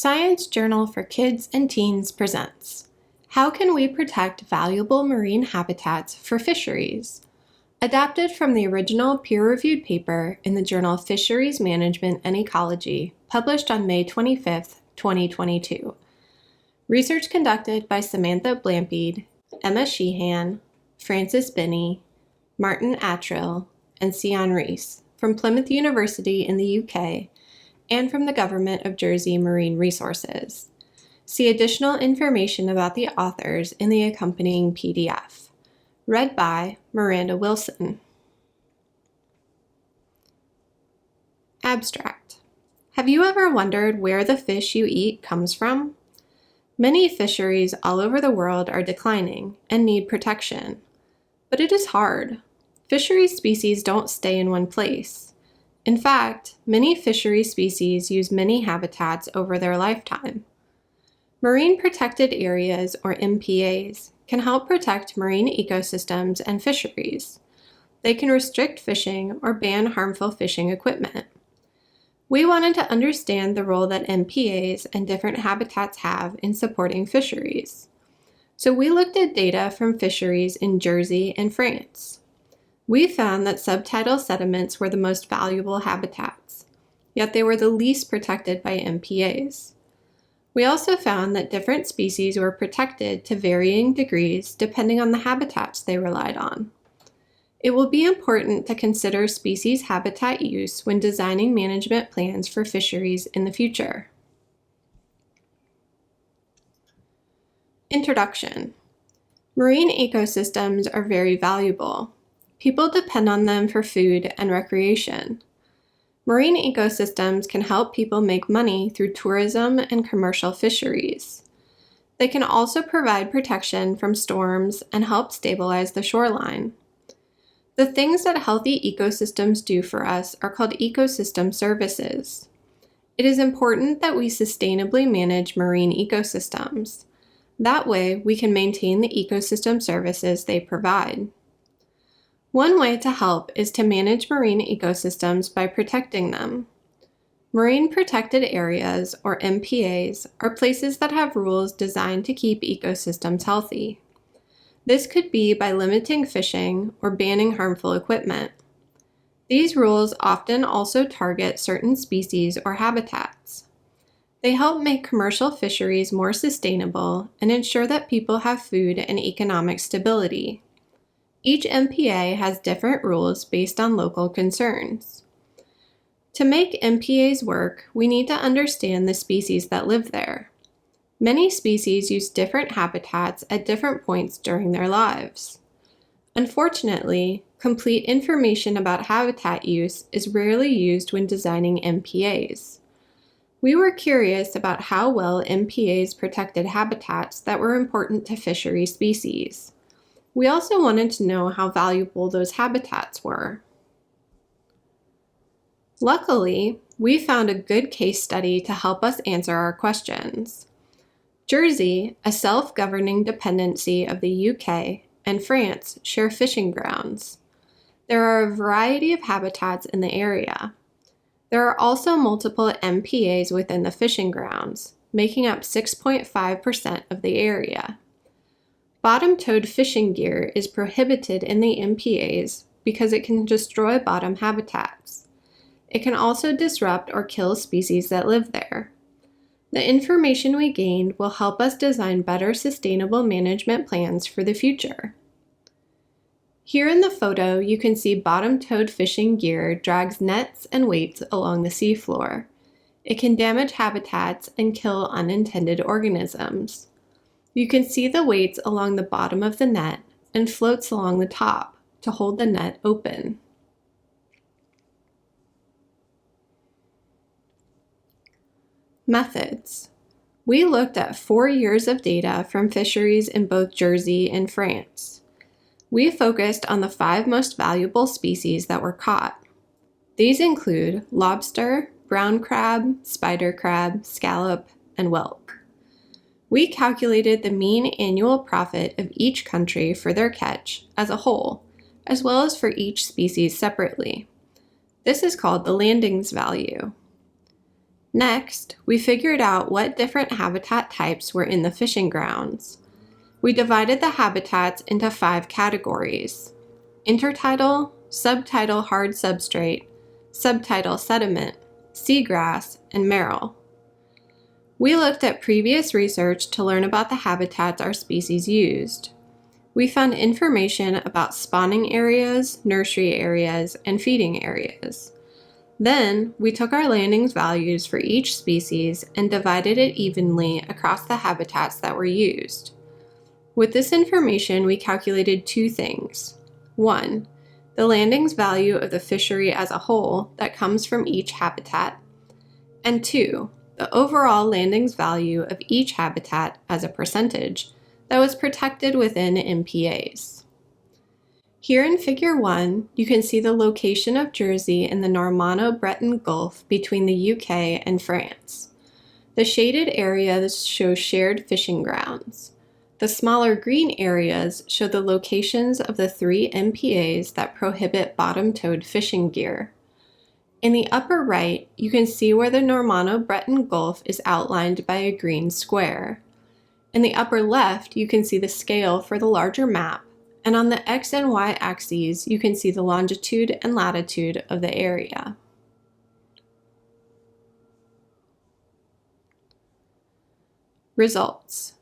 Science Journal for Kids and Teens presents How Can We Protect Valuable Marine Habitats for Fisheries? Adapted from the original peer-reviewed paper in the journal Fisheries Management and Ecology, published on May 25, 2022. Research conducted by Samantha Blampied, Emma Sheehan, Francis Binney, Martin Attrill, and Sion Rees from Plymouth University in the UK and from the Government of Jersey Marine Resources. See additional information about the authors in the accompanying PDF. Read by Miranda Wilson. Abstract. Have you ever wondered where the fish you eat comes from? Many fisheries all over the world are declining and need protection. But it is hard. Fishery species don't stay in one place. In fact, many fishery species use many habitats over their lifetime. Marine Protected Areas, or MPAs, can help protect marine ecosystems and fisheries. They can restrict fishing or ban harmful fishing equipment. We wanted to understand the role that MPAs and different habitats have in supporting fisheries. So we looked at data from fisheries in Jersey and France. We found that subtidal sediments were the most valuable habitats, yet they were the least protected by MPAs. We also found that different species were protected to varying degrees depending on the habitats they relied on. It will be important to consider species habitat use when designing management plans for fisheries in the future. Introduction. Marine ecosystems are very valuable. People depend on them for food and recreation. Marine ecosystems can help people make money through tourism and commercial fisheries. They can also provide protection from storms and help stabilize the shoreline. The things that healthy ecosystems do for us are called ecosystem services. It is important that we sustainably manage marine ecosystems. That way, we can maintain the ecosystem services they provide. One way to help is to manage marine ecosystems by protecting them. Marine Protected Areas, or MPAs, are places that have rules designed to keep ecosystems healthy. This could be by limiting fishing or banning harmful equipment. These rules often also target certain species or habitats. They help make commercial fisheries more sustainable and ensure that people have food and economic stability. Each MPA has different rules based on local concerns. To make MPAs work, we need to understand the species that live there. Many species use different habitats at different points during their lives. Unfortunately, complete information about habitat use is rarely used when designing MPAs. We were curious about how well MPAs protected habitats that were important to fishery species. We also wanted to know how valuable those habitats were. Luckily, we found a good case study to help us answer our questions. Jersey, a self-governing dependency of the UK, and France share fishing grounds. There are a variety of habitats in the area. There are also multiple MPAs within the fishing grounds, making up 6.5% of the area. Bottom-towed fishing gear is prohibited in the MPAs because it can destroy bottom habitats. It can also disrupt or kill species that live there. The information we gained will help us design better sustainable management plans for the future. Here in the photo, you can see bottom-towed fishing gear drags nets and weights along the seafloor. It can damage habitats and kill unintended organisms. You can see the weights along the bottom of the net and floats along the top to hold the net open. Methods. We looked at 4 years of data from fisheries in both Jersey and France. We focused on the 5 most valuable species that were caught. These include lobster, brown crab, spider crab, scallop, and whelk. We calculated the mean annual profit of each country for their catch as a whole, as well as for each species separately. This is called the landings value. Next, we figured out what different habitat types were in the fishing grounds. We divided the habitats into 5 categories: intertidal, subtidal hard substrate, subtidal sediment, seagrass, and marl. We looked at previous research to learn about the habitats our species used. We found information about spawning areas, nursery areas, and feeding areas. Then, we took our landings values for each species and divided it evenly across the habitats that were used. With this information, we calculated 2 things. 1, the landings value of the fishery as a whole that comes from each habitat, and 2, the overall landings value of each habitat as a percentage that was protected within MPAs. Here in Figure 1, you can see the location of Jersey in the Normanno-Breton Gulf between the UK and France. The shaded areas show shared fishing grounds. The smaller green areas show the locations of the 3 MPAs that prohibit bottom-towed fishing gear. In the upper right, you can see where the Normanno-Breton Gulf is outlined by a green square. In the upper left, you can see the scale for the larger map, and on the X and Y axes, you can see the longitude and latitude of the area. Results.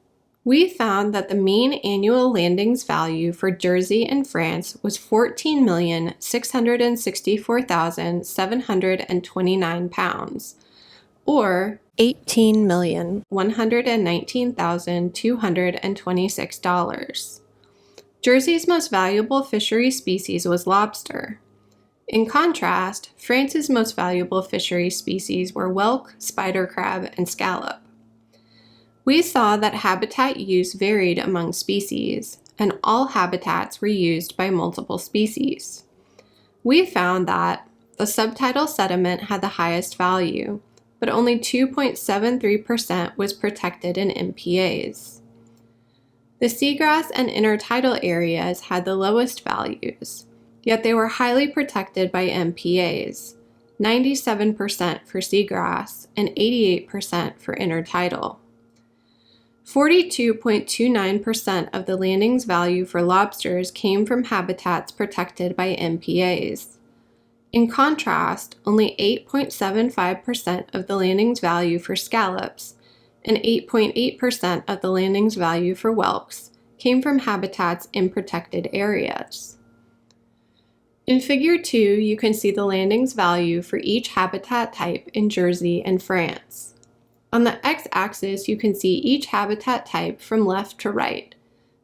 We found that the mean annual landings value for Jersey in France was 14,664,729 pounds, or $18,119,226. Jersey's most valuable fishery species was lobster. In contrast, France's most valuable fishery species were whelk, spider crab, and scallop. We saw that habitat use varied among species, and all habitats were used by multiple species. We found that the subtidal sediment had the highest value, but only 2.73% was protected in MPAs. The seagrass and intertidal areas had the lowest values, yet they were highly protected by MPAs, 97% for seagrass and 88% for intertidal. 42.29% of the landings value for lobsters came from habitats protected by MPAs. In contrast, only 8.75% of the landings value for scallops and 8.8% of the landings value for whelks came from habitats in protected areas. In Figure 2, you can see the landings value for each habitat type in Jersey and France. On the x-axis, you can see each habitat type from left to right: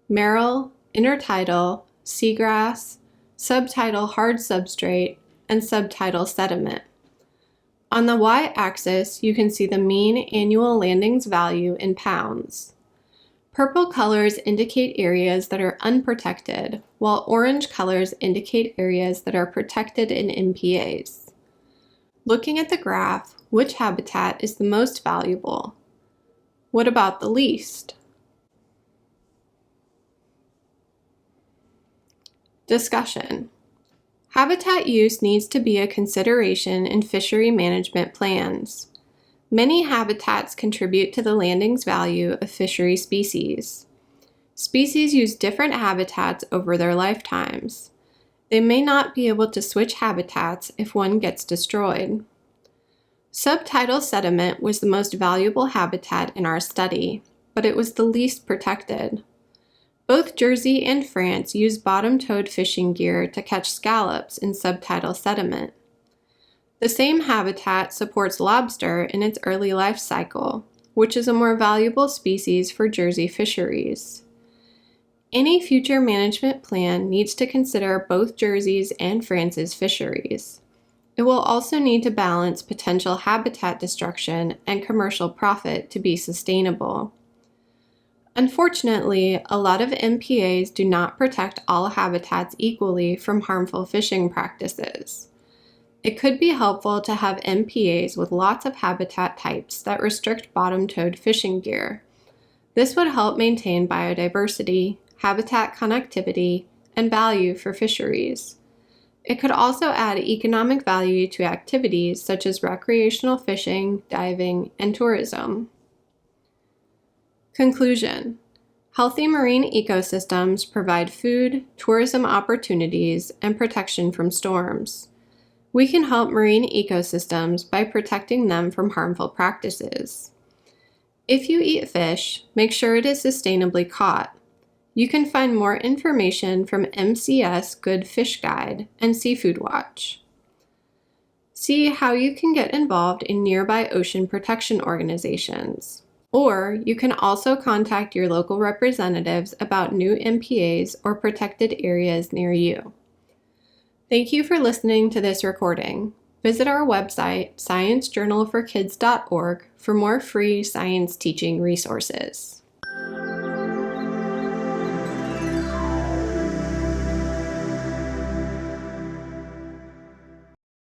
marl, intertidal, seagrass, subtidal hard substrate, and subtidal sediment. On the y-axis, you can see the mean annual landings value in pounds. Purple colors indicate areas that are unprotected, while orange colors indicate areas that are protected in MPAs. Looking at the graph, which habitat is the most valuable? What about the least? Discussion. Habitat use needs to be a consideration in fishery management plans. Many habitats contribute to the landings value of fishery species. Species use different habitats over their lifetimes. They may not be able to switch habitats if one gets destroyed. Subtidal sediment was the most valuable habitat in our study, but it was the least protected. Both Jersey and France use bottom-towed fishing gear to catch scallops in subtidal sediment. The same habitat supports lobster in its early life cycle, which is a more valuable species for Jersey fisheries. Any future management plan needs to consider both Jersey's and France's fisheries. It will also need to balance potential habitat destruction and commercial profit to be sustainable. Unfortunately, a lot of MPAs do not protect all habitats equally from harmful fishing practices. It could be helpful to have MPAs with lots of habitat types that restrict bottom-towed fishing gear. This would help maintain biodiversity, habitat connectivity, and value for fisheries. It could also add economic value to activities such as recreational fishing, diving, and tourism. Conclusion: healthy marine ecosystems provide food, tourism opportunities, and protection from storms. We can help marine ecosystems by protecting them from harmful practices. If you eat fish, make sure it is sustainably caught. You can find more information from MCS Good Fish Guide and Seafood Watch. See how you can get involved in nearby ocean protection organizations. Or you can also contact your local representatives about new MPAs or protected areas near you. Thank you for listening to this recording. Visit our website, sciencejournalforkids.org, for more free science teaching resources.